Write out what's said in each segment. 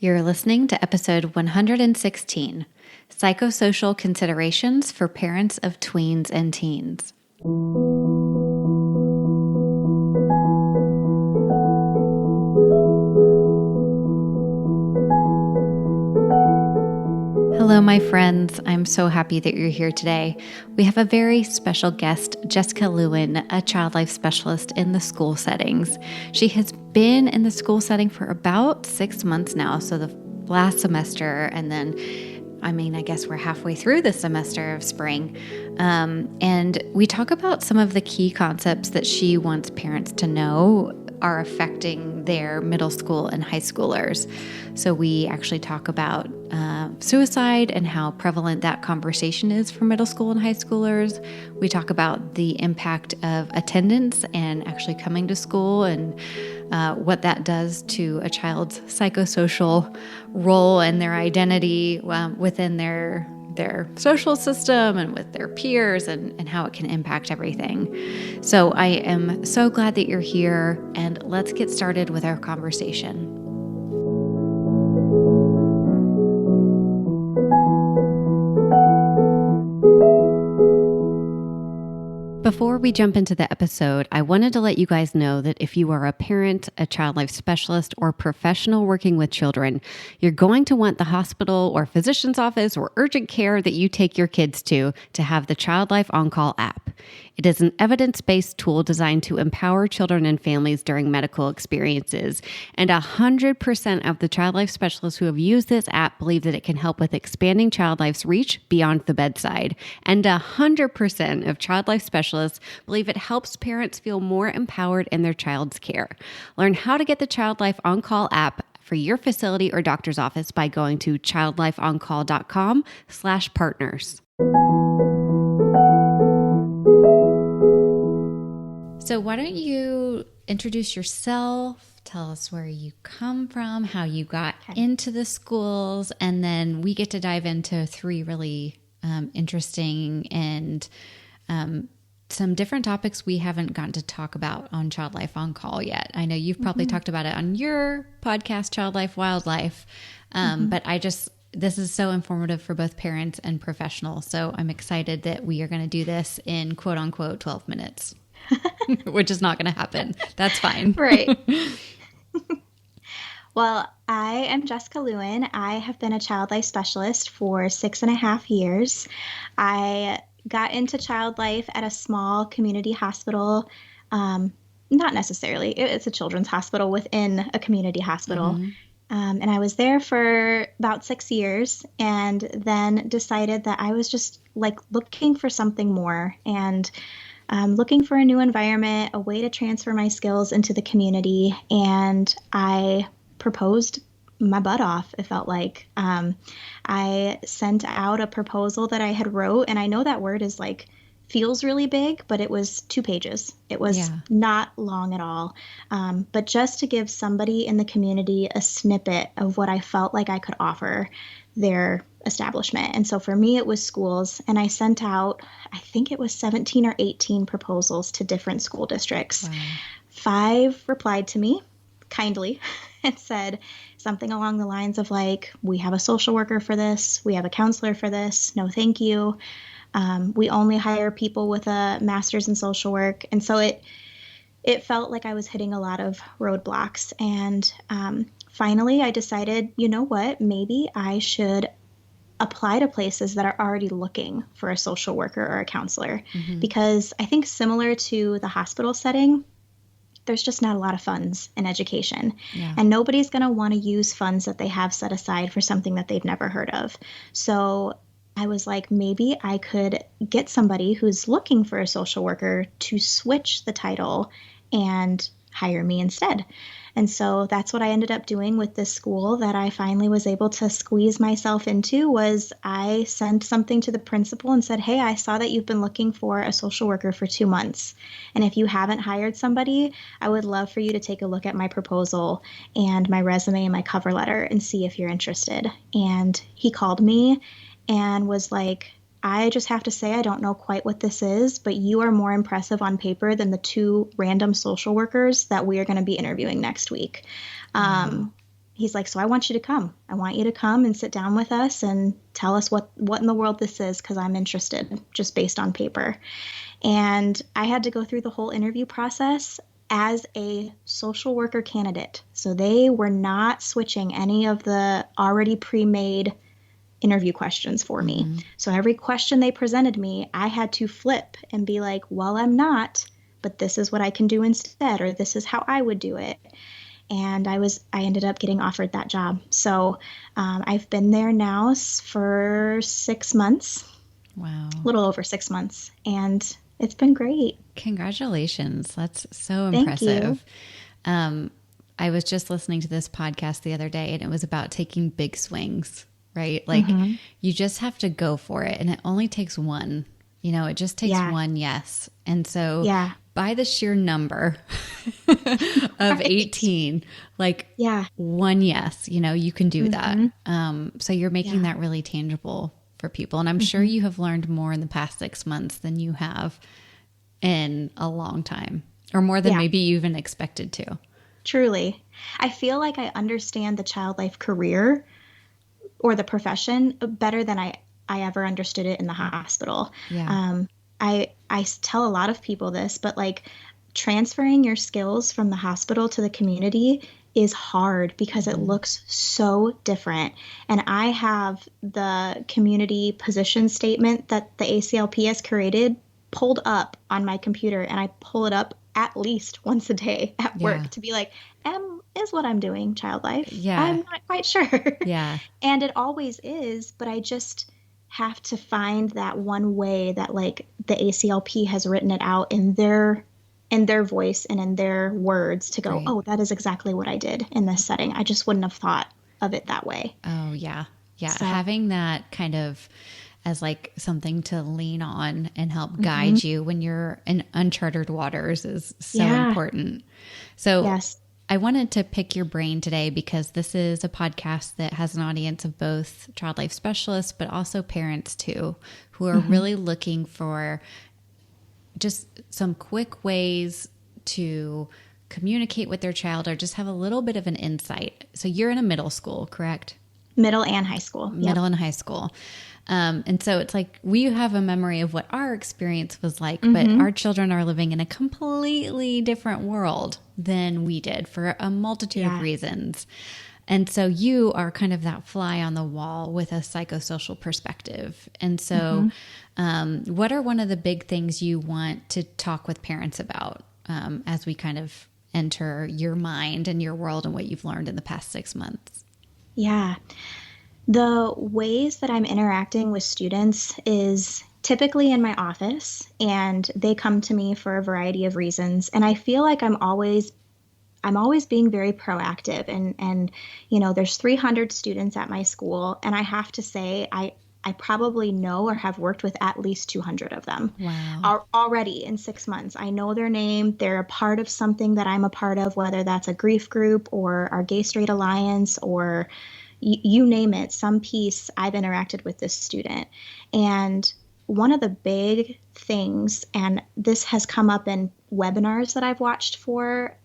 You're listening to episode 116, Psychosocial Considerations for Parents of Tweens and Teens. Hello, my friends. I'm so happy that you're here today. We have a very special guest, Jessica Lewin, a child life specialist in the school settings. She has been in the school setting for about 6 months now, so the last semester, and then I guess we're halfway through the semester of spring. And we talk about some of the key concepts that she wants parents to know are affecting their middle school and high schoolers. So we actually talk about suicide and how prevalent that conversation is for middle school and high schoolers. We talk about the impact of attendance and actually coming to school and what that does to a child's psychosocial role and their identity within their social system and with their peers and how it can impact everything. So I am so glad that you're here, and let's get started with our conversation. Before we jump into the episode, I wanted to let you guys know that if you are a parent, a child life specialist, or professional working with children, you're going to want the hospital or physician's office or urgent care that you take your kids to have the Child Life On-Call app. It is an evidence-based tool designed to empower children and families during medical experiences. And 100% of the child life specialists who have used this app believe that it can help with expanding child life's reach beyond the bedside. And 100% of child life specialists believe it helps parents feel more empowered in their child's care. Learn how to get the Child Life On-Call app for your facility or doctor's office by going to childlifeoncall.com/partners. So why don't you introduce yourself, tell us where you come from, how you got into the schools, and then we get to dive into 3 really interesting and some different topics we haven't gotten to talk about on Child Life On Call yet. I know you've probably talked about it on your podcast, Child Life Wildlife, but this is so informative for both parents and professionals. So I'm excited that we are going to do this in quote unquote 12 minutes. Which is not going to happen. That's fine. Right. Well, I am Jessica Lewin. I have been a child life specialist for 6.5 years. I got into child life at a small community hospital. Not necessarily. It's a children's hospital within a community hospital. Mm-hmm. And I was there for about 6 years and then decided that I was just looking for something more and looking for a new environment, a way to transfer my skills into the community, and I proposed my butt off, it felt like. I sent out a proposal that I had wrote, and I know that word is feels really big, but it was 2 pages. It was not long at all. But just to give somebody in the community a snippet of what I felt like I could offer their establishment. And so for me, it was schools, and I sent out, I think it was 17 or 18 proposals to different school districts. Wow. 5 replied to me kindly and said something along the lines of we have a social worker for this. We have a counselor for this. No, thank you. We only hire people with a master's in social work. And so it felt like I was hitting a lot of roadblocks. And finally, I decided, you know what, maybe I should apply to places that are already looking for a social worker or a counselor. Mm-hmm. Because I think similar to the hospital setting, there's just not a lot of funds in education. Yeah. And nobody's going to want to use funds that they have set aside for something that they've never heard of. So I was like, maybe I could get somebody who's looking for a social worker to switch the title and hire me instead. And so that's what I ended up doing with this school that I finally was able to squeeze myself into. Was I sent something to the principal and said, hey, I saw that you've been looking for a social worker for 2 months. And if you haven't hired somebody, I would love for you to take a look at my proposal and my resume and my cover letter and see if you're interested. And he called me and was like, I just have to say, I don't know quite what this is, but you are more impressive on paper than the 2 random social workers that we are going to be interviewing next week. he's like, so I want you to come. I want you to come and sit down with us and tell us what in the world this is, because I'm interested just based on paper. And I had to go through the whole interview process as a social worker candidate. So they were not switching any of the already pre-made interview questions for me. So every question they presented me, I had to flip and be like, well, I'm not, but this is what I can do instead, or this is how I would do it. And I ended up getting offered that job. So I've been there now for 6 months. Wow. A little over 6 months. And it's been great. Congratulations. That's so Thank impressive. you. I was just listening to this podcast the other day, and it was about taking big swings, right? Like you just have to go for it. And it only takes one, it just takes one yes. And so by the sheer number of 18, like one yes, you can do that. So you're making that really tangible for people. And I'm sure you have learned more in the past 6 months than you have in a long time, or more than maybe you even expected to. Truly. I feel like I understand the child life career or the profession better than I ever understood it in the hospital. Yeah. I tell a lot of people this, but like transferring your skills from the hospital to the community is hard because it looks so different. And I have the community position statement that the ACLP has created pulled up on my computer, and I pull it up at least once a day at work to be like, is what I'm doing child life? Yeah. I'm not quite sure. Yeah. And it always is, but I just have to find that one way that like the ACLP has written it out in their voice and in their words to go, oh, that is exactly what I did in this setting. I just wouldn't have thought of it that way. Oh, yeah. Yeah. So, having that kind of as like something to lean on and help guide you when you're in uncharted waters is so important. So I wanted to pick your brain today because this is a podcast that has an audience of both child life specialists, but also parents too, who are really looking for just some quick ways to communicate with their child or just have a little bit of an insight. So you're in a middle school, correct? Middle and high school. Middle and high school. And so it's like we have a memory of what our experience was like, but our children are living in a completely different world than we did for a multitude of reasons. And so you are kind of that fly on the wall with a psychosocial perspective. And so what are one of the big things you want to talk with parents about as we kind of enter your mind and your world and what you've learned in the past 6 months? Yeah. The ways that I'm interacting with students is typically in my office, and they come to me for a variety of reasons. And I feel like I'm always being very proactive, and there's 300 students at my school, and I have to say I probably know or have worked with at least 200 of them. Wow. Already in 6 months. I know their name. They're a part of something that I'm a part of, whether that's a grief group or our Gay Straight Alliance or you name it, some piece I've interacted with this student. And one of the big things, and this has come up in webinars that I've watched for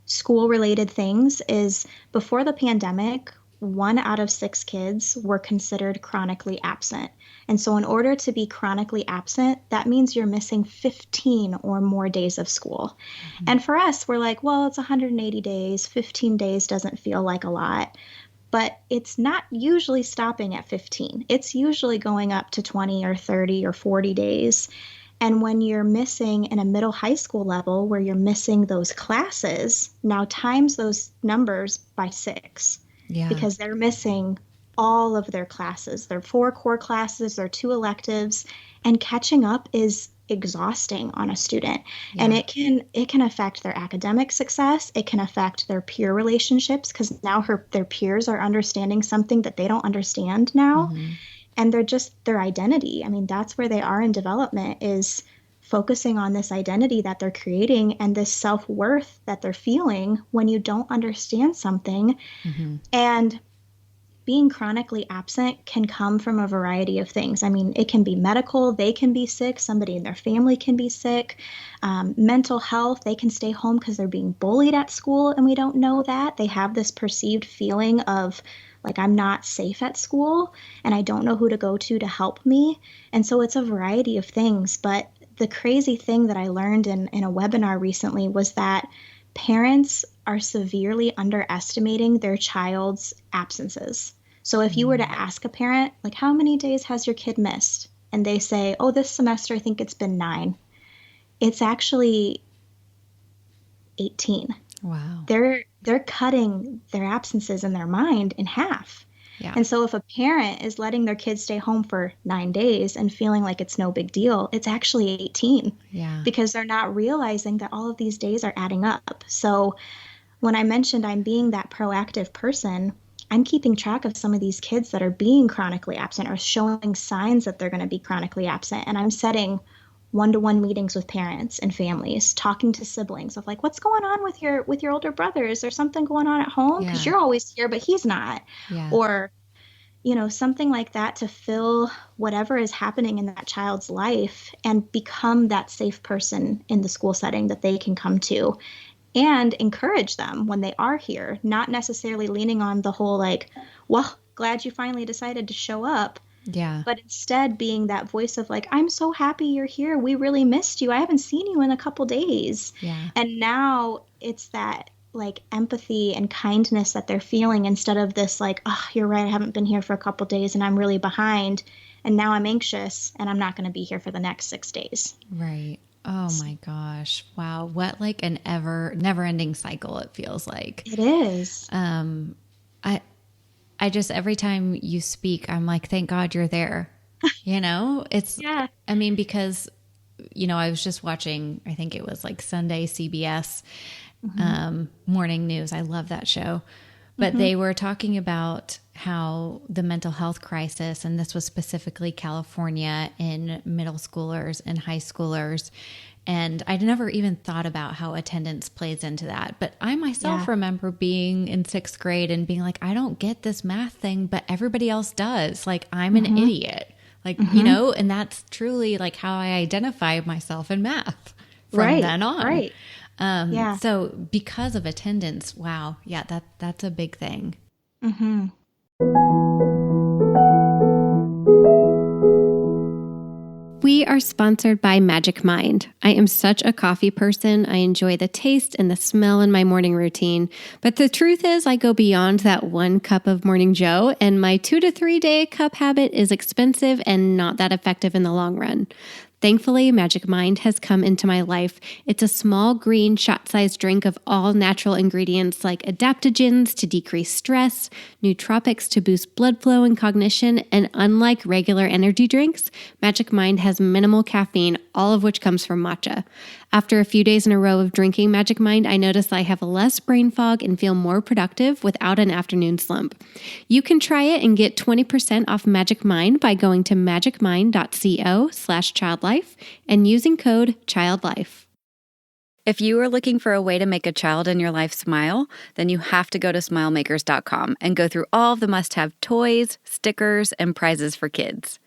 school-related things, is before the pandemic, 1 out of 6 kids were considered chronically absent. And so in order to be chronically absent, that means you're missing 15 or more days of school. And for us, we're like, well, it's 180 days. 15 days doesn't feel like a lot. But it's not usually stopping at 15. It's usually going up to 20 or 30 or 40 days. And when you're missing in a middle high school level where you're missing those classes, now times those numbers by 6. Yeah. Because they're missing all of their classes. Their 4 core classes, their 2 electives, and catching up is exhausting on a student. Yeah. And it can affect their academic success. It can affect their peer relationships because now their peers are understanding something that they don't understand now. And their identity. I mean, that's where they are in development, is focusing on this identity that they're creating and this self-worth that they're feeling when you don't understand something. And being chronically absent can come from a variety of things. I mean, it can be medical, they can be sick, somebody in their family can be sick, mental health, they can stay home because they're being bullied at school and we don't know that. They have this perceived feeling of like, I'm not safe at school and I don't know who to go to help me. And so it's a variety of things. But the crazy thing that I learned in a webinar recently was that parents are severely underestimating their child's absences. So if you were to ask a parent, like, how many days has your kid missed? And they say, oh, this semester, I think it's been 9. It's actually 18. Wow. They're cutting their absences in their mind in half. Yeah. And so if a parent is letting their kids stay home for 9 days and feeling like it's no big deal, it's actually 18. Yeah. Because they're not realizing that all of these days are adding up. So when I mentioned I'm being that proactive person, I'm keeping track of some of these kids that are being chronically absent or showing signs that they're going to be chronically absent. And I'm setting one-to-one meetings with parents and families, talking to siblings of like, what's going on with your older brother? Is there something going on at home? Because you're always here, but he's not. Yeah. Or, something like that to fill whatever is happening in that child's life and become that safe person in the school setting that they can come to and encourage them when they are here, not necessarily leaning on the whole like, well, glad you finally decided to show up. Yeah. But instead being that voice of like, I'm so happy you're here. We really missed you. I haven't seen you in a couple days. Yeah. And now it's that like empathy and kindness that they're feeling instead of this like, oh, you're right. I haven't been here for a couple days and I'm really behind. And now I'm anxious and I'm not going to be here for the next 6 days. Right. Oh my gosh. Wow. What like an never ending cycle it feels like. It is. I just, every time you speak, I'm like, thank God you're there. It's, Yeah. I mean, because, I was just watching, I think it was like Sunday CBS morning news. I love that show. But they were talking about how the mental health crisis, and this was specifically California in middle schoolers and high schoolers. And I'd never even thought about how attendance plays into that. But I myself remember being in 6th grade and being like, I don't get this math thing, but everybody else does. Like, I'm an idiot. Like, and that's truly like how I identify myself in math from then on. Right. So because of attendance, wow. Yeah, that's a big thing. Mm-hmm. We are sponsored by Magic Mind. I am such a coffee person. I enjoy the taste and the smell in my morning routine. But the truth is, I go beyond that 1 cup of Morning Joe, and my 2 to 3 day cup habit is expensive and not that effective in the long run. Thankfully, Magic Mind has come into my life. It's a small green shot-sized drink of all natural ingredients like adaptogens to decrease stress, nootropics to boost blood flow and cognition, and unlike regular energy drinks, Magic Mind has minimal caffeine, all of which comes from matcha. After a few days in a row of drinking Magic Mind, I notice I have less brain fog and feel more productive without an afternoon slump. You can try it and get 20% off Magic Mind by going to magicmind.co/childlife and using code CHILDLIFE. If you are looking for a way to make a child in your life smile, then you have to go to smilemakers.com and go through all of the must-have toys, stickers, and prizes for kids.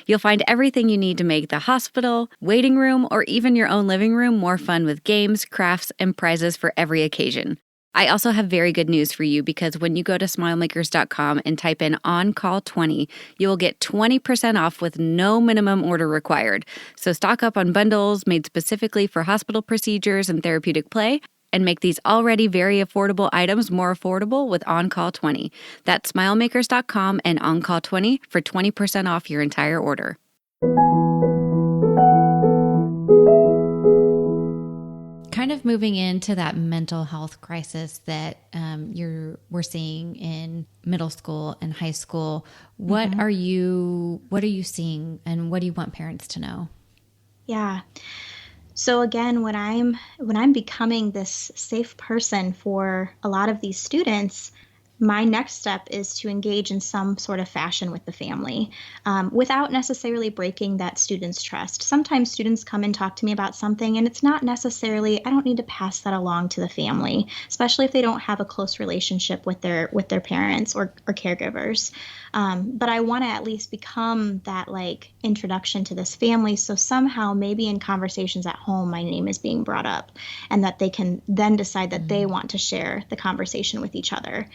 You'll find everything you need to make the hospital, waiting room, or even your own living room more fun with games, crafts, and prizes for every occasion. I also have very good news for you because when you go to smilemakers.com and type in OnCall20, you will get 20% off with no minimum order required. So stock up on bundles made specifically for hospital procedures and therapeutic play, and make these already very affordable items more affordable with OnCall20. That's smilemakers.com and OnCall20 for 20% off your entire order. Kind of moving into that mental health crisis that we're seeing in middle school and high school. What are you seeing, and what do you want parents to know? Yeah. So again, when I'm becoming this safe person for a lot of these students, my next step is to engage in some sort of fashion with the family without necessarily breaking that student's trust. Sometimes students come and talk to me about something, and it's not necessarily, I don't need to pass that along to the family, especially if they don't have a close relationship with their parents or caregivers. But I want to at least become that like introduction to this family. So somehow maybe in conversations at home, my name is being brought up and that they can then decide that they want to share the conversation with each other.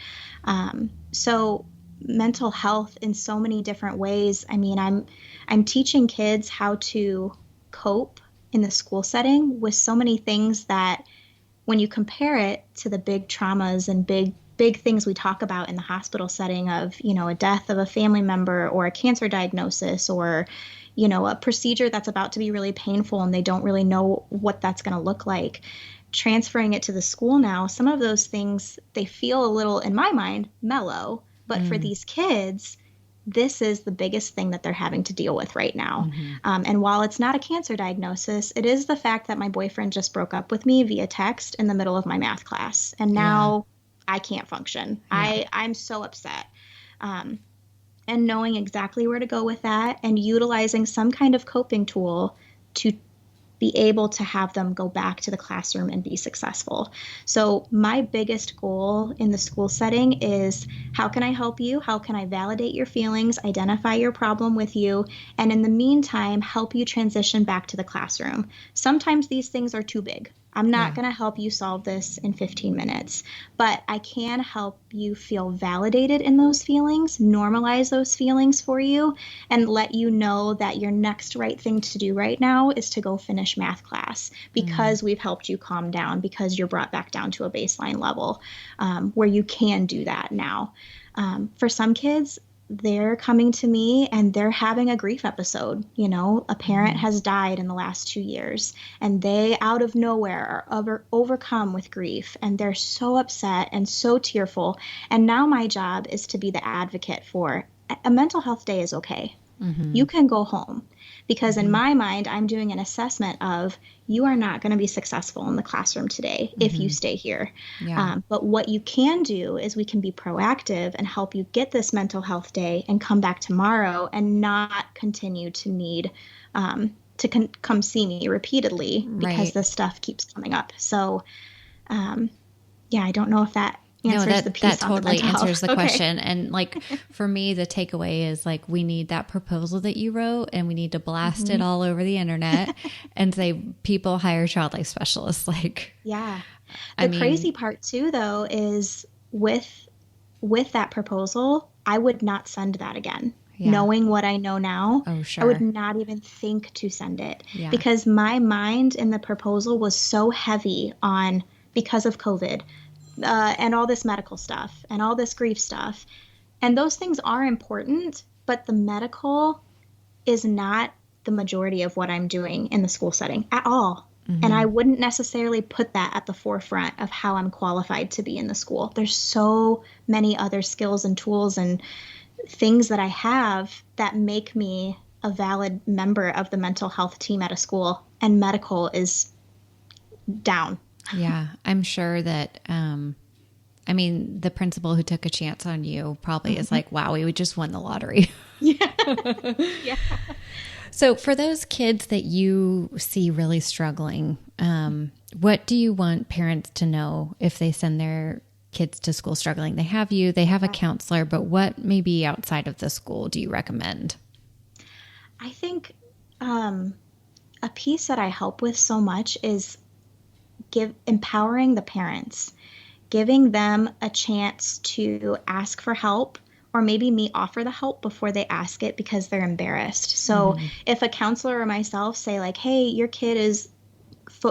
So mental health in so many different ways. I mean, I'm teaching kids how to cope in the school setting with so many things that when you compare it to the big traumas and big things we talk about in the hospital setting of, a death of a family member or a cancer diagnosis or, a procedure that's about to be really painful and they don't really know what that's going to look like. Transferring it to the school now, some of those things, they feel a little, in my mind, mellow. But for these kids, this is the biggest thing that they're having to deal with right now. And while it's not a cancer diagnosis, it is the fact that my boyfriend just broke up with me via text in the middle of my math class. And now I can't function. I'm so upset. And knowing exactly where to go with that and utilizing some kind of coping tool to be able to have them go back to the classroom and be successful. So my biggest goal in the school setting is how can I help you? How can I validate your feelings, identify your problem with you, and in the meantime, help you transition back to the classroom? Sometimes these things are too big. I'm not going to help you solve this in 15 minutes, but I can help you feel validated in those feelings, normalize those feelings for you, and let you know that your next right thing to do right now is to go finish math class because we've helped you calm down, because you're brought back down to a baseline level where you can do that now. For some kids, they're coming to me and they're having a grief episode. A parent has died in the last 2 years and they out of nowhere are overcome with grief and they're so upset and so tearful. And now my job is to be the advocate for a mental health day is okay. You can go home because in my mind, I'm doing an assessment of you are not going to be successful in the classroom today if you stay here. But what you can do is we can be proactive and help you get this mental health day and come back tomorrow and not continue to need to come see me repeatedly because this stuff keeps coming up. So, I don't know if that answers the piece that on totally the mental answers health. the question. And like for me, the takeaway is like we need that proposal that you wrote and we need to blast it all over the internet and say people hire child life specialists. Like the crazy part too though is with that proposal, I would not send that again. Knowing what I know now, I would not even think to send it because my mind in the proposal was so heavy on because of COVID. And all this medical stuff and all this grief stuff. And those things are important, but the medical is not the majority of what I'm doing in the school setting at all. And I wouldn't necessarily put that at the forefront of how I'm qualified to be in the school. There's so many other skills and tools and things that I have that make me a valid member of the mental health team at a school, and medical is down. Yeah, I'm sure that, the principal who took a chance on you probably is like, wow, we just won the lottery. Yeah. So for those kids that you see really struggling, what do you want parents to know if they send their kids to school struggling? They have a counselor, but what maybe outside of the school do you recommend? I think a piece that I help with so much is empowering the parents, giving them a chance to ask for help, or maybe me offer the help before they ask it because they're embarrassed. So if a counselor or myself say like, hey, your kid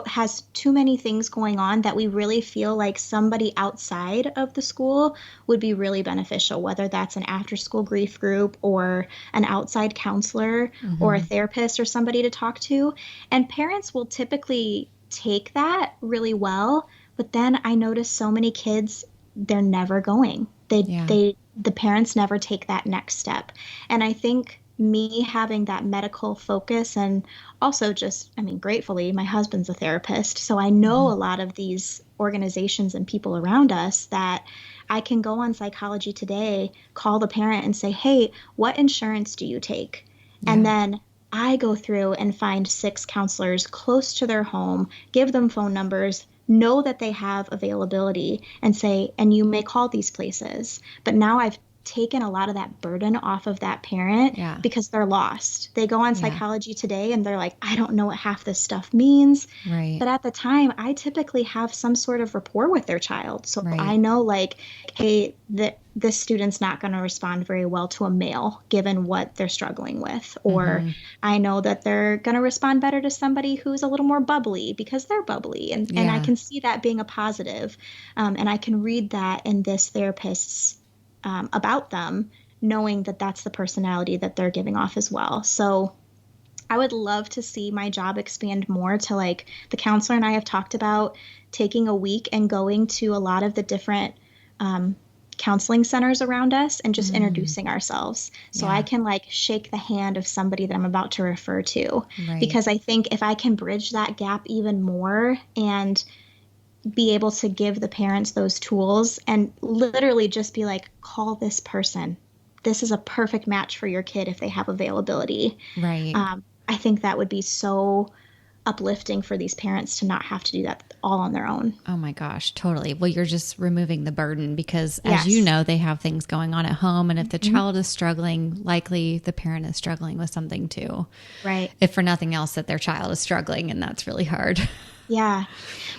has too many things going on that we really feel like somebody outside of the school would be really beneficial, whether that's an after-school grief group or an outside counselor or a therapist or somebody to talk to. And parents will typically take that really well, but then I notice so many kids, they're never going. The parents never take that next step. And I think me having that medical focus and also just, gratefully, my husband's a therapist. So I know a lot of these organizations and people around us that I can go on Psychology Today, call the parent and say, hey, what insurance do you take? Yeah. And then I go through and find 6 counselors close to their home, give them phone numbers, know that they have availability, and say, and you may call these places. But now I've taken a lot of that burden off of that parent Yeah. because they're lost. They go on Yeah. Psychology Today and they're like, I don't know what half this stuff means. Right. But at the time, I typically have some sort of rapport with their child. So Right. I know, like, hey, this student's not going to respond very well to a male given what they're struggling with. Or I know that they're going to respond better to somebody who's a little more bubbly because they're bubbly. And I Yeah. can see that being a positive. And I can read that in this therapist's about them, knowing that that's the personality that they're giving off as well. So I would love to see my job expand more to, like, the counselor and I have talked about taking a week and going to a lot of the different counseling centers around us and just introducing ourselves. So Yeah. I can, like, shake the hand of somebody that I'm about to refer to. Right. Because I think if I can bridge that gap even more and be able to give the parents those tools and literally just be like, call this person. This is a perfect match for your kid if they have availability. Right. I think that would be so uplifting for these parents to not have to do that all on their own. Oh my gosh, totally. Well, you're just removing the burden because, as Yes. you know, they have things going on at home. And if the child is struggling, likely the parent is struggling with something too. Right. If for nothing else, that their child is struggling, and that's really hard. Yeah.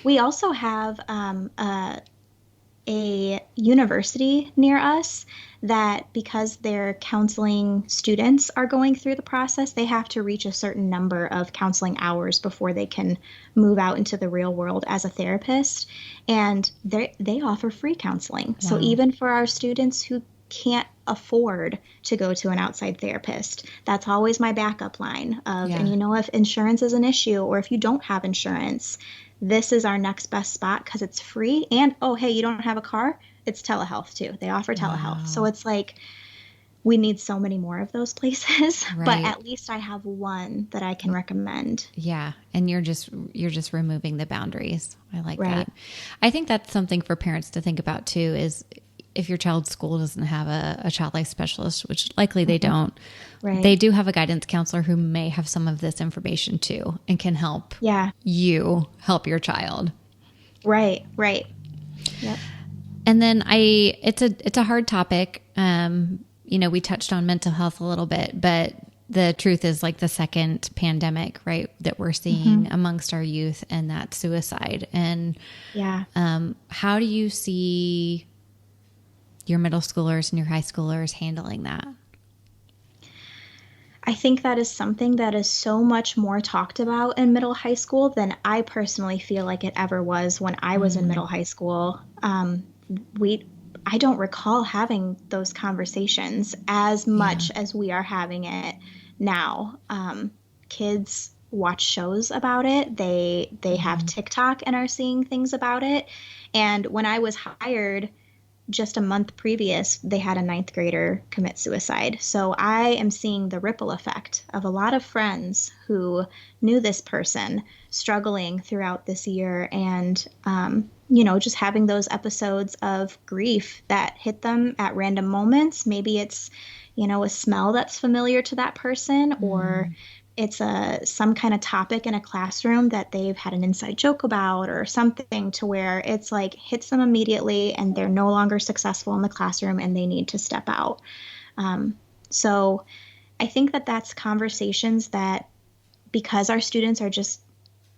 We also have a university near us that, because their counseling students are going through the process, they have to reach a certain number of counseling hours before they can move out into the real world as a therapist. And they offer free counseling. So even for our students who can't afford to go to an outside therapist, that's always my backup line of, Yeah. and if insurance is an issue or if you don't have insurance, this is our next best spot because it's free. And, oh, hey, you don't have a car? It's telehealth too. They offer telehealth. So it's like, we need so many more of those places, but Right. at least I have one that I can recommend. Yeah. And you're just removing the boundaries. I like Right. that. I think that's something for parents to think about too, is if your child's school doesn't have a child life specialist, which likely they don't, Right. they do have a guidance counselor who may have some of this information too and can help you help your child. Right. Yep. And then it's a hard topic. We touched on mental health a little bit, but the truth is, like, the second pandemic, right, that we're seeing amongst our youth, and that's suicide. And how do you see your middle schoolers and your high schoolers handling that? I think that is something that is so much more talked about in middle high school than I personally feel like it ever was when I was in middle high school. I don't recall having those conversations as much as we are having it now. Kids watch shows about it. They have TikTok and are seeing things about it. And when I was hired, just a month previous, they had a 9th grader commit suicide. So I am seeing the ripple effect of a lot of friends who knew this person struggling throughout this year and, just having those episodes of grief that hit them at random moments. Maybe it's, a smell that's familiar to that person, or it's some kind of topic in a classroom that they've had an inside joke about, or something to where it's like hits them immediately and they're no longer successful in the classroom and they need to step out. So I think that that's conversations that, because our students are just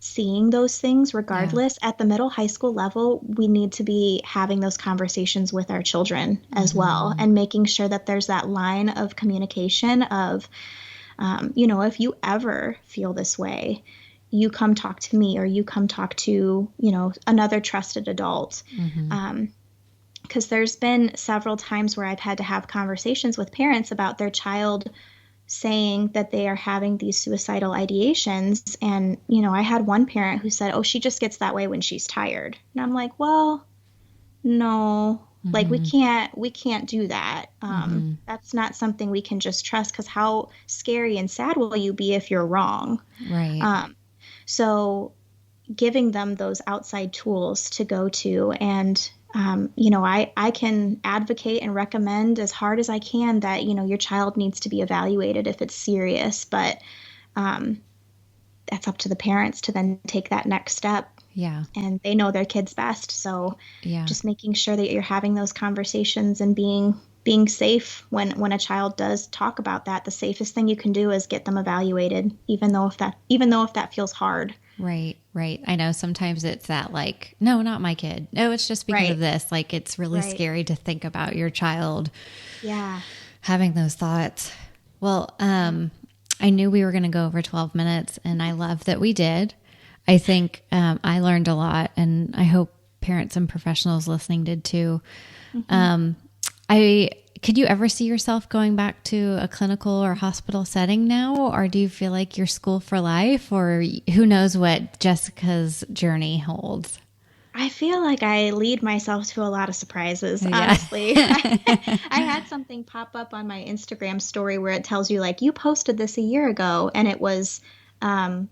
seeing those things regardless, at the middle high school level, we need to be having those conversations with our children as well, and making sure that there's that line of communication of, if you ever feel this way, you come talk to me, or you come talk to, another trusted adult. Because there's been several times where I've had to have conversations with parents about their child saying that they are having these suicidal ideations. And, I had one parent who said, oh, she just gets that way when she's tired. And I'm like, well, no. Like, we can't do that. That's not something we can just trust, because how scary and sad will you be if you're wrong? Right. So giving them those outside tools to go to, and I can advocate and recommend as hard as I can that, your child needs to be evaluated if it's serious, but that's up to the parents to then take that next step. Yeah. And they know their kids best. So just making sure that you're having those conversations and being safe when a child does talk about that. The safest thing you can do is get them evaluated, even though if that feels hard. Right. I know sometimes it's that like, no, not my kid. No, it's just because of this. Like, it's really scary to think about your child having those thoughts. Well, I knew we were going to go over 12 minutes, and I love that we did. I think I learned a lot, and I hope parents and professionals listening did too. Could you ever see yourself going back to a clinical or hospital setting now, or do you feel like you're school for life, or who knows what Jessica's journey holds? I feel like I lead myself to a lot of surprises, honestly. I had something pop up on my Instagram story where it tells you, like, you posted this a year ago, and it was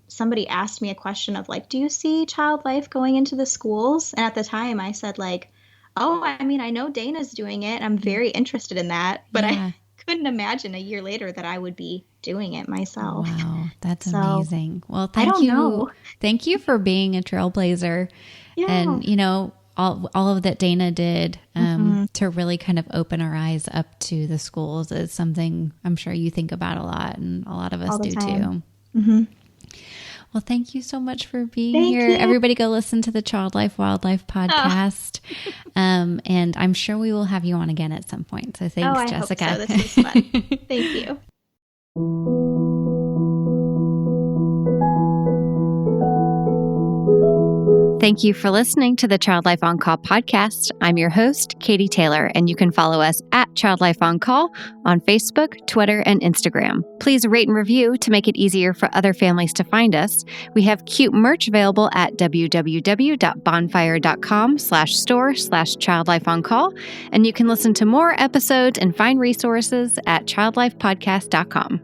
somebody asked me a question of, like, do you see child life going into the schools? And at the time I said, like, oh, I mean, I know Dana's doing it. I'm very interested in that, but I couldn't imagine a year later that I would be doing it myself. Wow, that's amazing. Well, I don't know. Thank you for being a trailblazer. Yeah. And, all of that Dana did to really kind of open our eyes up to the schools is something I'm sure you think about a lot, and a lot of us do too. Mm-hmm. Well, thank you so much for being here. You. Everybody go listen to the Child Life Wildlife podcast. And I'm sure we will have you on again at some point. So thanks, Jessica. Hope so. This was fun. Thank you. Thank you for listening to the Child Life On Call podcast. I'm your host, Katie Taylor, and you can follow us at Child Life On Call on Facebook, Twitter, and Instagram. Please rate and review to make it easier for other families to find us. We have cute merch available at www.bonfire.com/store/childlifeoncall, and you can listen to more episodes and find resources at childlifepodcast.com.